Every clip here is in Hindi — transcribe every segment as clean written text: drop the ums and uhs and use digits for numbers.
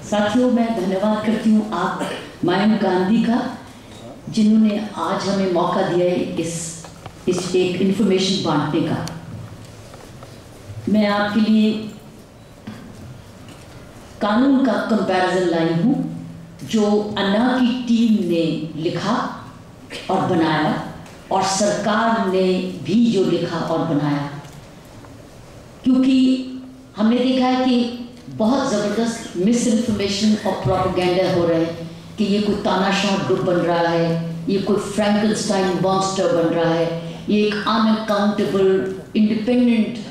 साथियों, मैं धन्यवाद करती हूँ आप मयंक गांधी का, जिन्होंने आज हमें मौका दिया है इस एक इन्फॉर्मेशन बांटने का। मैं आपके लिए कानून का कंपैरिजन लाई हूँ जो अन्ना की टीम ने लिखा और बनाया, और सरकार ने भी जो लिखा और बनाया, क्योंकि हमने देखा है कि बहुत ज़बरदस्त मिस इन्फॉर्मेशन और प्रोपेगेंडा हो रहे हैं कि ये कोई तानाशाह ग्रुप बन रहा है, ये कोई फ्रैंकनस्टाइन मॉन्स्टर बन रहा है, ये एक अनअकाउंटेबल इंडिपेंडेंट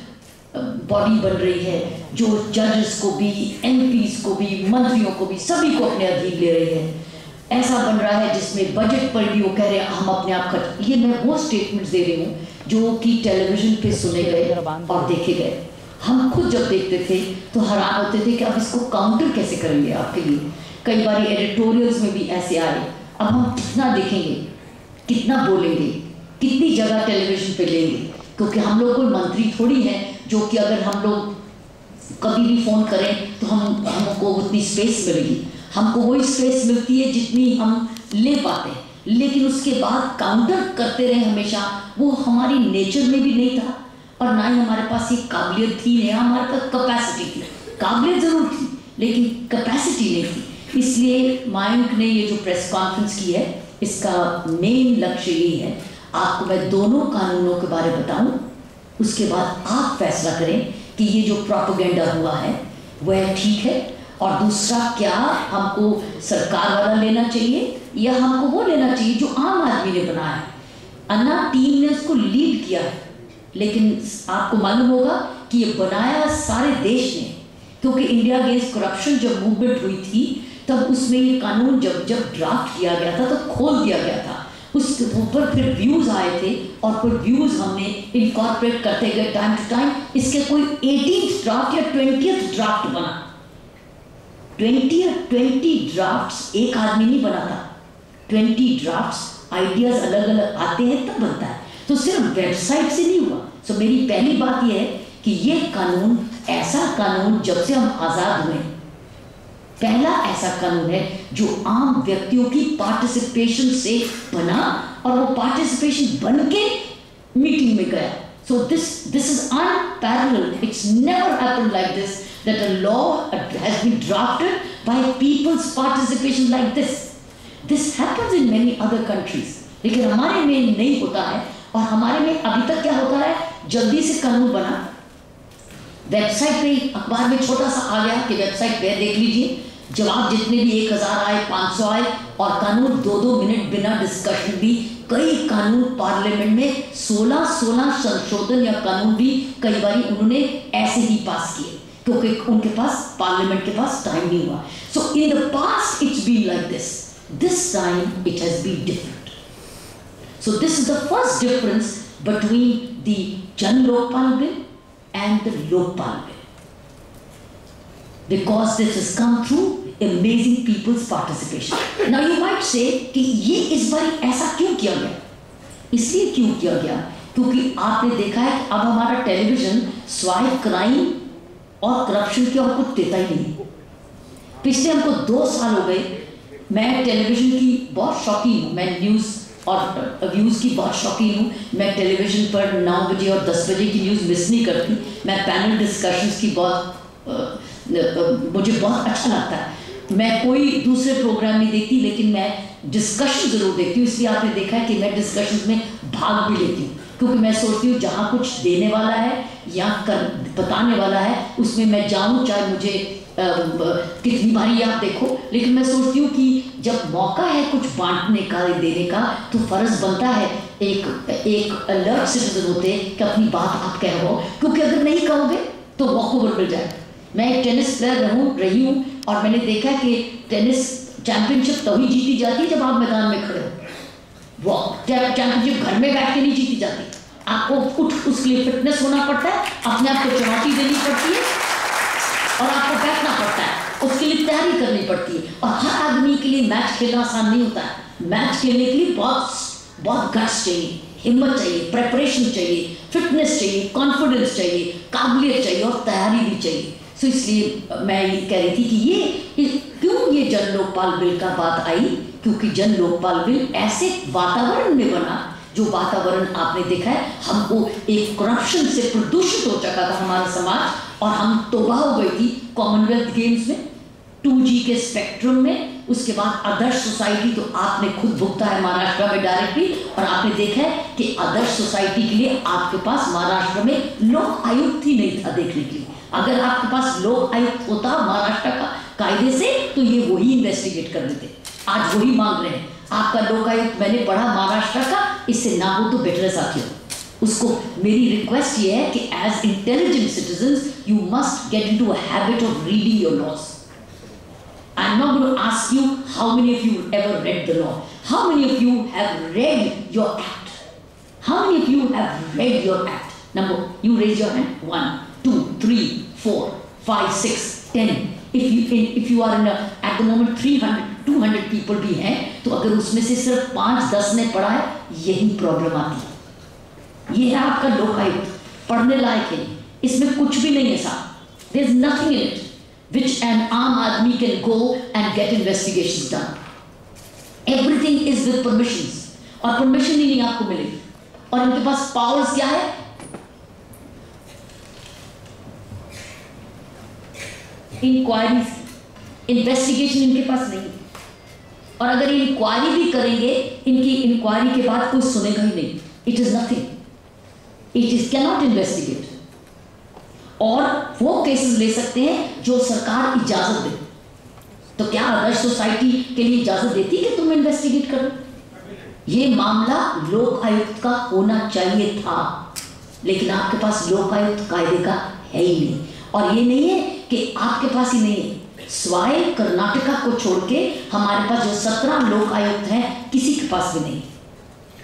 बॉडी बन रही है जो जजेस को भी, एमपीज को भी, मंत्रियों को भी, सभी को अपने अधीन ले रही है। ऐसा बन रहा है जिसमें बजट पर भी वो कह रहे हैं हम अपने आप खर्च। ये मैं वो स्टेटमेंट्स दे रही हूँ जो कि टेलीविजन पे सुने गए और देखे गए। हम खुद जब देखते थे तो हैरान होते थे कि अब इसको काउंटर कैसे करेंगे आपके लिए। कई बार एडिटोरियल्स में भी ऐसे आए। अब हम कितना देखेंगे, कितना बोलेंगे, कितनी जगह टेलीविजन पे लेंगे, क्योंकि हम लोग कोई मंत्री थोड़ी हैं जो कि अगर हम लोग कभी भी फ़ोन करें तो हमको उतनी स्पेस मिलेगी। हमको वही स्पेस मिलती है जितनी हम ले पाते हैं, लेकिन उसके बाद काउंटर करते रहे हमेशा, वो हमारी नेचर में भी नहीं था और ना ही हमारे पास ये काबिलियत थी, या हमारे पास कैपेसिटी थी। काबिलियत ज़रूर थी लेकिन कैपेसिटी नहीं थी। इसलिए मयंक ने ये जो प्रेस कॉन्फ्रेंस की है, इसका मेन लक्ष्य यही है, आपको मैं दोनों कानूनों के बारे में बताऊं, उसके बाद आप फैसला करें कि ये जो प्रोपेगेंडा हुआ है वह ठीक है, और दूसरा क्या हमको सरकार वाला लेना चाहिए या हमको वो लेना चाहिए जो आम आदमी ने बनाया है। अन्ना टीम ने उसको लीड किया है, लेकिन आपको मालूम होगा कि ये बनाया सारे देश ने, क्योंकि इंडिया अगेंस्ट करप्शन जब मूवमेंट हुई थी तब उसमें ये कानून जब ड्राफ्ट किया गया था तो खोल दिया गया था। उसके ऊपर फिर व्यूज़ आए थे और फिर व्यूज़ हमने इनकॉर्पोरेट करते गए टाइम टू टाइम। इसके कोई 18th ड्राफ्ट या 20th ड्राफ्ट बना। 20 ड्राफ्ट्स एक आदमी नहीं बनाता। 20 ड्राफ्ट्स आइडियाज़ अलग अलग आते हैं तब बनता है, तो सिर्फ वेबसाइट से नहीं हुआ। सो मेरी पहली बात यह है कि ये कानून, ऐसा कानून जब से हम आज़ाद हुए, पहला ऐसा कानून है जो आम व्यक्तियों की पार्टिसिपेशन से बना और वो पार्टिसिपेशन बन के मीटिंग में गया। So this is unparalleled. It's never happened like this, that a law has been drafted by people's participation like this. This happens in many other countries, लेकिन हमारे में नहीं होता है। और हमारे में अभी तक क्या होता है, जल्दी से कानून बना, वेबसाइट पे, अखबार में छोटा सा आ गया कि वेबसाइट पे देख लीजिए, जवाब जितने भी 1000 आए, 500 आए, और कानून 2-2 मिनट बिना डिस्कशन भी। कई कानून पार्लियामेंट में 16 संशोधन या कानून भी कई बार उन्होंने ऐसे ही पास किए, क्योंकि उनके पास, पार्लियामेंट के पास टाइम नहीं हुआ। So in the past it's been like this time it has been different. So this is the first difference between the Jan Lokpal Bill and the Lokpal Bill, because this has come through amazing people's participation. Now you might say कि ये इस बार ऐसा क्यों किया गया? इसलिए क्यों किया गया क्योंकि आपने देखा है कि अब हमारा टेलीविजन स्वाय क्राइम और करप्शन की और कुछ देता ही नहीं। पिछले हमको 2 साल हो गए। मैं टेलीविजन की बहुत शौकीन हूँ, मैं न्यूज़ और व्यूज़ की बहुत शौकीन हूँ। मैं टेलीविज़न पर 9 बजे और 10 बजे की न्यूज़ मिस नहीं करती। मैं पैनल डिस्कशंस की मुझे बहुत अच्छा लगता है। मैं कोई दूसरे प्रोग्राम नहीं देखती, लेकिन मैं डिस्कशन ज़रूर देखती हूँ। इसलिए आपने देखा है कि मैं डिस्कशंस में भाग भी लेती हूँ, क्योंकि मैं सोचती हूँ जहाँ कुछ देने वाला है या बताने वाला है उसमें मैं जाऊँ, चाहे मुझे कितनी बारी आप देखो। लेकिन मैं सोचती हूँ कि जब मौका है कुछ बांटने का, देने का, तो फ़र्ज बनता है एक अलर्ट सिटीजन होते कि अपनी बात आप कहो, क्योंकि अगर नहीं कहोगे तो वॉकओवर मिल जाए। मैं एक टेनिस प्लेयर रही हूँ और मैंने देखा कि टेनिस चैंपियनशिप तभी जीती जाती है जब आप मैदान में खड़े हो। वो चैंपियनशिप घर में बैठ के नहीं जीती जाती। आपको उसके लिए फिटनेस होना पड़ता है, अपने आप को चुनौती देनी पड़ती है और आपको बैठना पड़ता है, उसके लिए तैयारी करनी पड़ती है। और हर आदमी के लिए मैच खेलना आसान नहीं होता है। मैच खेलने के लिए बहुत गट्स चाहिए, हिम्मत चाहिए, प्रेपरेशन चाहिए, फिटनेस चाहिए, कॉन्फिडेंस चाहिए, काबिलियत चाहिए और तैयारी भी चाहिए। सो इसलिए मैं ये कह रही थी कि ये जन लोकपाल बिल का बात आई, क्योंकि जन लोकपाल बिल ऐसे वातावरण में बना जो वातावरण आपने देखा है, हमको एक करप्शन से प्रदूषित हो चुका था हमारा समाज, और हम तौबा हो गई थी कॉमनवेल्थ गेम्स में, 2G के स्पेक्ट्रम में, उसके बाद आदर्श सोसाइटी तो आपने खुद भुगता है महाराष्ट्र में डायरेक्टली, और आपने देखा है कि आदर्श सोसाइटी के लिए आपके पास महाराष्ट्र में लोक आयुक्त ही नहीं था देखने के लिए। अगर आपके पास लोक आयुक्त होता महाराष्ट्र का कायदे से तो ये वही इन्वेस्टिगेट कर लेते। आज वही मांग रहे हैं आपका लोक आयुक्त, मैंने पढ़ा महाराष्ट्र का, इससे ना हो तो बेटर साथियों। उसको मेरी रिक्वेस्ट ये है कि as intelligent citizens you must get into a habit of reading your laws. I'm not going to ask you how many of you ever read the law. How many of you have read your act? How many of you have read your act? Number, you raise your hand. 1, 2, 3, 4, 5, 6, 10. If you are in a, at the moment 300, 200 people भी हैं, तो अगर उसमें से सिर्फ 5-10 ने पढ़ा है, यही प्रॉब्लम आती है। ये है आपका लोकायुक्त, पढ़ने लायक है, इसमें कुछ भी नहीं है साहब। There is nothing in it which an आम आदमी can go and get investigations done. Everything is with permissions, और permission ही नहीं आपको मिलेगी। और इनके पास powers क्या है? Inquiries, investigation इनके पास नहीं। और अगर ये इंक्वायरी भी करेंगे, इनकी इंक्वायरी के बाद कोई सुनेगा ही नहीं। It is nothing. It is cannot investigate. और वो केसेस ले सकते हैं जो सरकार इजाजत दे। तो क्या आदर्श सोसाइटी के लिए इजाजत देती कि तुम इन्वेस्टिगेट करो? ये मामला लोक आयुक्त का होना चाहिए था, लेकिन आपके पास लोक आयुक्त कायदे का है ही नहीं। और ये नहीं है कि आपके पास ही नहीं है, स्वाय कर्नाटका को छोड़ के हमारे पास जो 17 लोक आयुक्त हैं, किसी के पास भी नहीं।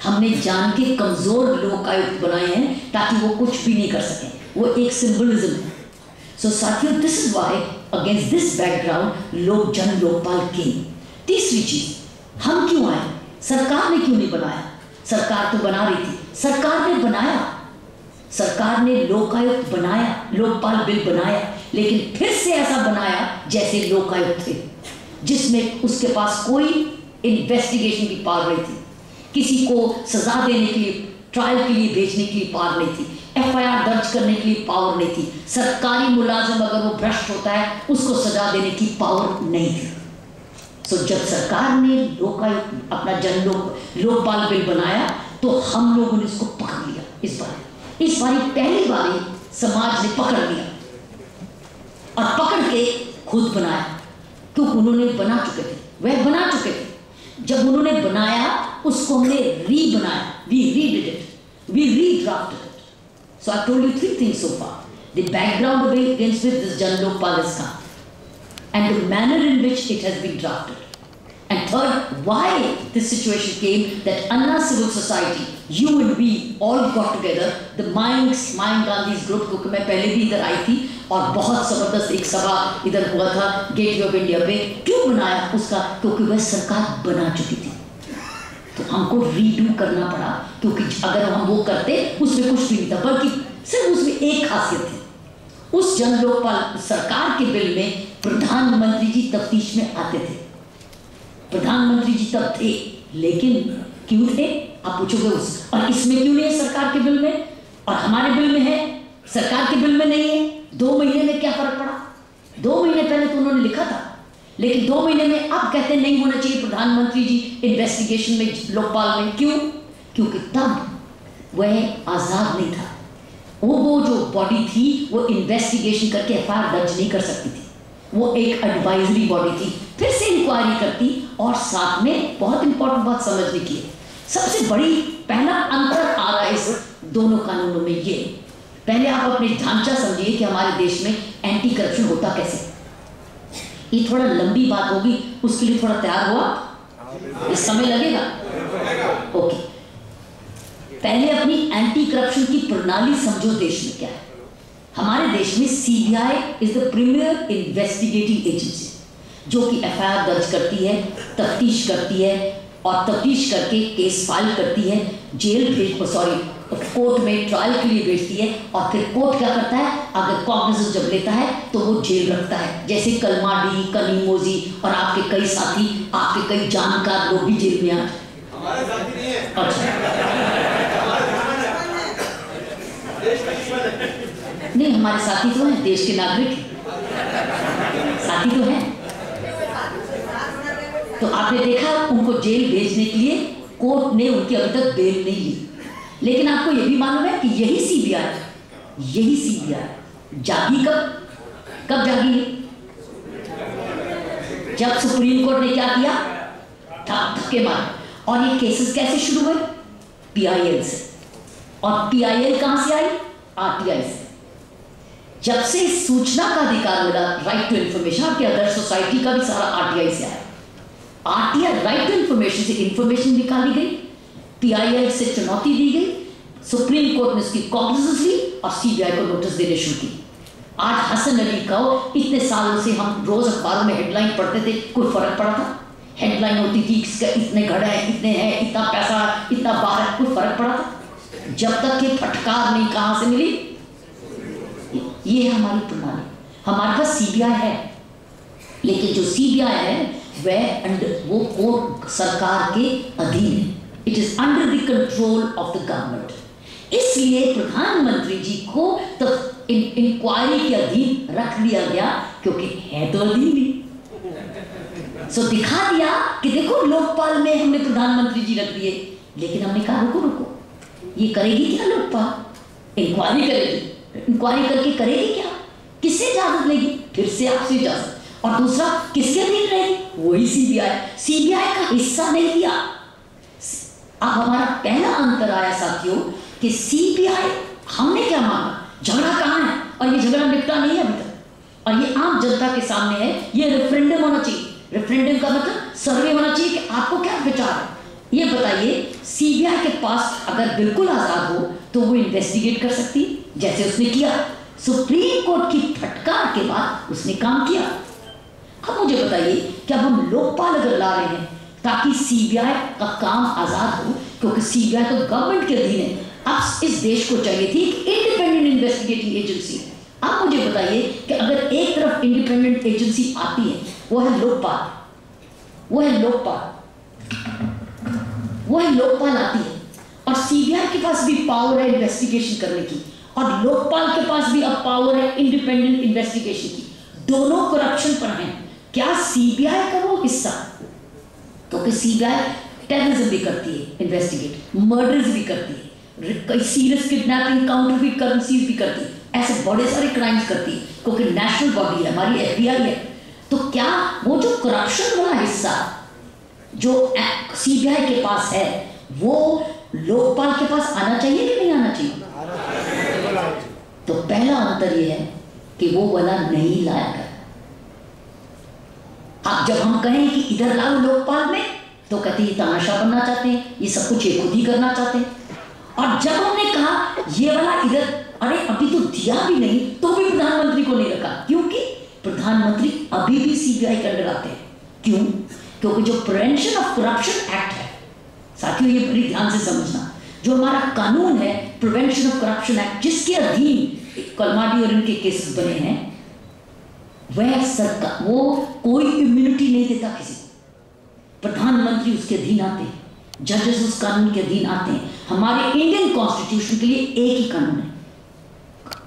हमने जान के कमजोर लोक आयुक्त बनाए हैं ताकि वो कुछ भी नहीं कर सकें। वो एक सिंबलिज्म है। सो साथियों, this is why against this background लोक जन लोकपाल केम। तीसरी चीज, हम क्यों आए? सरकार ने क्यों नहीं बनाया? सरकार तो बना रही थी, सरकार ने बनाया, सरकार ने लोकायुक्त बनाया, लोकपाल बिल बनाया, लेकिन फिर से ऐसा बनाया जैसे लोकायुक्त थे, जिसमें उसके पास कोई इन्वेस्टिगेशन की पावर नहीं थी, किसी को सजा देने के लिए, ट्रायल के लिए भेजने के लिए पावर नहीं थी, FIR दर्ज करने के लिए पावर नहीं थी, सरकारी मुलाजिम अगर वो भ्रष्ट होता है उसको सजा देने की पावर नहीं थी। सो जब सरकार ने लोकायुक्त अपना लोकपाल बिल बनाया तो हम लोगों ने इसको पकड़ लिया। इस बार पहली बार समाज ने पकड़ लिया और पकड़ के खुद बनाया, क्योंकि उन्होंने बना चुके थे, वह बना चुके थे। जब उन्होंने बनाया उसको हमने बनाया, we redid it, we redrafted it. So I told you 3 things so far: the background against which this Jan Lokpal has come, and the manner in which it has been drafted, and third, why this situation came that Anna Civil Society, you and we all got together, the Mind Gandhi's group, क्योंकि मैं पहले भी इधर आई थी और बहुत जबरदस्त एक सभा इधर हुआ था गेटवे ऑफ इंडिया पे। क्यों बनाया उसका? क्योंकि वह सरकार बना चुकी थी, तो हमको रीडू करना पड़ा, क्योंकि अगर हम वो करते उसमें कुछ भी नहीं था, बल्कि सिर्फ उसमें एक खासियत थी। उस जन लोकपाल सरकार के बिल में प्रधानमंत्री जी तफ्तीश में आते थे, प्रधानमंत्री जी तब थे, लेकिन क्यों थे आप पूछोगे उस, और इसमें क्यों नहीं है सरकार के बिल में और हमारे बिल में है, सरकार के बिल में नहीं है। 2 महीने में क्या फर्क पड़ा? 2 महीने पहले तो उन्होंने लिखा था, लेकिन 2 महीने में अब कहते नहीं होना चाहिए प्रधानमंत्री जी इन्वेस्टिगेशन में, लोकपाल में। क्यों? क्योंकि तब वह आजाद नहीं था, वो जो बॉडी थी वो इन्वेस्टिगेशन करके FIR दर्ज नहीं कर सकती थी, वो एक एडवाइजरी बॉडी थी, फिर से इंक्वायरी करती। और साथ में बहुत इंपॉर्टेंट बात समझने की है, सबसे बड़ी पहला अंतर आ रहा है इस दोनों कानूनों में। ये पहले आप अपने ढांचा समझिए कि हमारे देश में एंटी करप्शन होता कैसे। ये थोड़ा लंबी बात होगी, उसके लिए थोड़ा तैयार हुआ, इस समय लगेगा। ओके, पहले अपनी एंटी करप्शन की प्रणाली समझो। देश में क्या है? हमारे देश में CBI is the premier investigating agency, जो कि FIR दर्ज करती है, तफ्तीश करती है, और तफ्तीश करके केस फाइल करती है, कोर्ट में ट्रायल के लिए भेजती है और फिर कोर्ट क्या करता है, अगर कॉग्निजेंस जब लेता है तो वो जेल रखता है। जैसे कलमाडी, कनीमोजी और आपके कई साथी, आपके कई जानकार लोग भी जेल में आ। हमारे साथी नहीं है। नहीं, हमारे साथी तो हैं, देश के नागरिक साथी तो हैं। तो आपने देखा उनको जेल भेजने के लिए कोर्ट ने उनकी अभी तक बेल नहीं ली। लेकिन आपको यह भी मालूम है कि यही सीबीआई जागी कब जागी? जब सुप्रीम कोर्ट ने क्या किया, धक्के मारे। और ये केसेस कैसे शुरू हुए? पीआईएल से। और पीआईएल कहां से आई? आरटीआई से। जब से सूचना का अधिकार मिला, राइट टू इंफॉर्मेशन, आपके अदर सोसाइटी का भी सारा आरटीआई से आया। आरटीआई राइट टू इंफॉर्मेशन से इंफॉर्मेशन निकाली गई, पीआईएल से चुनौती दी गई, सुप्रीम कोर्ट ने उसकी कॉग्निजेंस ली और सीबीआई को नोटिस देने शुरू की। आज हसन अली का इतने सालों से हम रोज अखबारों में हेडलाइन पढ़ते थे, कोई फर्क पड़ा था? हेडलाइन होती थी इसका इतने घर है, इतने हैं, इतना पैसा, इतना बार है, कोई फर्क पड़ा था? जब तक ये फटकार नहीं कहां से मिली? ये है हमारी प्रणाली। हमारे पास सीबीआई है, लेकिन जो सीबीआई है वो कोर्ट सरकार के अधीन है। It is under the control of the government. इसलिए प्रधानमंत्री जी को तो इंक्वायरी के अधीन रख दिया गया, क्योंकि है तो अधीन ही। सो दिखा दिया कि देखो लोकपाल में हमने प्रधानमंत्री जी रख दिए, लेकिन हमने कहा रुको, ये करेगी क्या लोकपाल? इंक्वायरी करेगी, इंक्वायरी करके करेगी क्या? किससे इजाजत लेगी? फिर से आपसे इजाजत। और दूसरा किसके अधीन रहेगी? वही सीबीआई का हिस्सा नहीं दिया। अब हमारा पहला अंतर आया साथियों कि सीबीआई, हमने क्या मांगा, झगड़ा कहां है, और ये झगड़ा निपटा नहीं है अभी तक, और ये आम जनता के सामने है। ये रेफरेंडम होना चाहिए। रेफरेंडम का मतलब सर्वे होना चाहिए कि आपको क्या विचार है, ये बताइए। सीबीआई के पास अगर बिल्कुल आजाद हो तो वो इन्वेस्टिगेट कर सकती, जैसे उसने किया। सुप्रीम कोर्ट की फटकार के बाद उसने काम किया। अब मुझे बताइए कि अब हम लोकपाल अगर ला रहे हैं ताकि सीबीआई का काम आजाद हो, क्योंकि सीबीआई तो गवर्नमेंट के अधीन है। अब इस देश को चाहिए थी इंडिपेंडेंट इन्वेस्टिगेटिंग एजेंसी। अब मुझे बताइए कि अगर एक तरफ इंडिपेंडेंट एजेंसी आती है, वो है लोकपाल आती है, और सीबीआई के पास भी पावर है इन्वेस्टिगेशन करने की, और लोकपाल के पास भी अब पावर है इंडिपेंडेंट इन्वेस्टिगेशन की। दोनों करप्शन पर हैं। क्या सीबीआई का वो हिस्सा? क्योंकि सीबीआई टेररिज्म भी करती है, इन्वेस्टिगेट, मर्डर्स भी करती है, कई सीरियस किडनैपिंग, काउंटरफीट करेंसीज भी करती है, ऐसे बड़े सारे क्राइम्स करती है, क्योंकि नेशनल बॉडी है, हमारी एफबीआई है। तो क्या वो जो करप्शन वाला हिस्सा जो सीबीआई के पास है, वो लोकपाल के पास आना चाहिए कि नहीं आना चाहिए? तो पहला अंतर ये है कि वो वाला नहीं लाया गया। अब जब हम कहें कि इधर लाओ लोकपाल में, तो कहते हैं तमाशा बनना चाहते हैं, ये सब कुछ खुद ही करना चाहते हैं। और जब हमने कहा ये वाला इधर, अरे अभी तो दिया भी नहीं, तो भी प्रधानमंत्री को नहीं रखा, क्योंकि प्रधानमंत्री अभी भी सीबीआई के अंडर आते हैं। क्यों? क्योंकि जो प्रिवेंशन ऑफ करप्शन एक्ट है, साथियों ये बड़ी ध्यान से समझना, जो हमारा कानून है प्रिवेंशन ऑफ करप्शन एक्ट, जिसके अधीन कलमाडी और इनके केसेस बने हैं, वह सरकार, वो कोई इम्यूनिटी नहीं देता किसी को। प्रधानमंत्री उसके अधीन आते हैं, जजेस उस कानून के अधीन आते हैं। हमारे इंडियन कॉन्स्टिट्यूशन के लिए एक ही कानून है,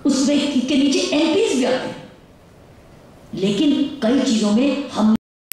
उसमें के नीचे एमपीज भी आते हैं। लेकिन कई चीजों में हमने